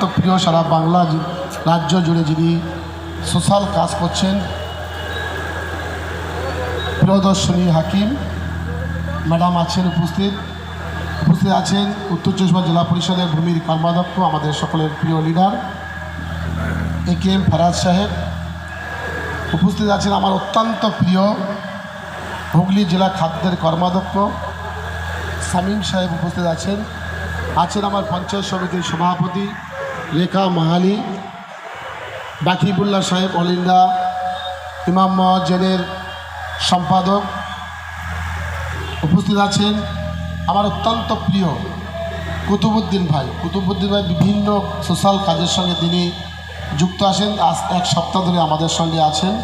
তো প্রিয় সারা বাংলা রাজ্য জুড়ে যিনি সোশ্যাল কাজ করছেন, প্রিয়দর্শনী হাকিম ম্যাডাম আছেন উপস্থিত আছেন উত্তর চব্বিশ পরগনা জেলা পরিষদের ভূমির কর্মাধ্যক্ষ, আমাদের সকলের প্রিয় লিডার AKM ফারাজ সাহেব উপস্থিত আছেন। আমার অত্যন্ত প্রিয় হুগলি জেলা খাদ্যের কর্মাধ্যক্ষ শামীম সাহেব উপস্থিত আছেন। আমার পঞ্চায়েত সমিতির সভাপতি রেখা মাহালি, বাকিবুল্লাহ সাহেব অল ইন্ডিয়া ইমাম মহাজেনের সম্পাদক উপস্থিত আছেন। আমার অত্যন্ত প্রিয় কুতুবুদ্দিন ভাই বিভিন্ন সোশ্যাল কাজের সঙ্গে তিনি যুক্ত আছেন। আজ এক সপ্তাহ ধরে আমাদের সঙ্গে আছেন।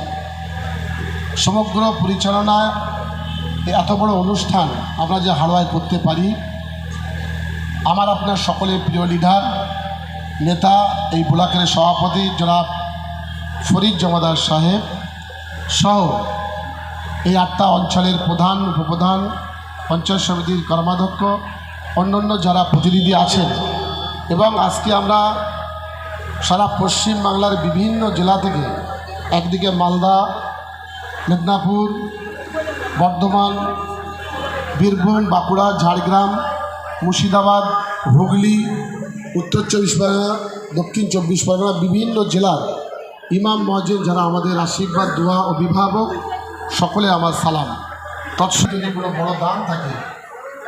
সমগ্র পরিচালনায় এত বড় অনুষ্ঠান আমরা যে হাড়োয়ায় করতে পারি, আমার আপনার সকলের প্রিয় লিডার নেতা এই ব্লকের সভাপতি জনাব ফরিদ জমাদার সাহেব সহ এই 8টা অঞ্চলের প্রধান উপপ্রধান, পঞ্চায়েত সমিতির কর্মাধ্যক্ষ, অন্যান্য যারা প্রতিনিধি আছেন, এবং আজকে আমরা সারা পশ্চিম বাংলার বিভিন্ন জেলা থেকে, একদিকে মালদা, মেদিনীপুর, বর্ধমান, বীরভূম, বাঁকুড়া, ঝাড়গ্রাম, মুর্শিদাবাদ, হুগলি, উত্তর চব্বিশ পরগনা, দক্ষিণ চব্বিশ পরগনা, বিভিন্ন জেলার ইমাম মহাজিন যারা আমাদের আশীর্বাদ, দোয়া, অভিভাবক, সকলে আমার সালাম। তৎসঙ্গে যদি কোনো বড় দান থাকে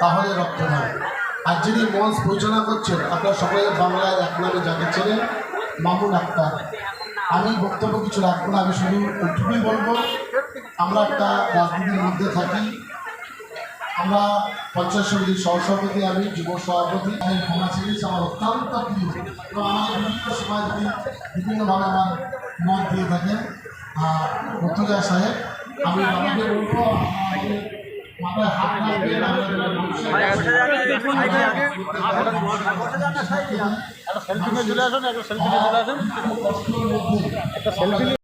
তাহলে রক্তদান। আর যিনি মঞ্চ পরিচালনা করছেন, আপনারা সকলে বাংলায় এক নামে যাকে চেনেন, মামুন আক্তার। আমি বক্তব্য কিছু রাখবো না, আমি শুধু এইটুকুই বলবো, আমরা একটা রাজনীতির মধ্যে থাকি। আমরা পঞ্চায়েত সমিতির সহসভাপতি, আমি যুব সভাপতি, আমি ক্ষমা চেয়েছি। আমার অত্যন্ত প্রিয় এবং আমাদের বিভিন্ন সময় যদি বিভিন্নভাবে আমার মত দিয়ে থাকেন মুর্তজা সাহেব, আমি আমাকে বলবো মাথায় হাত রাখবেন।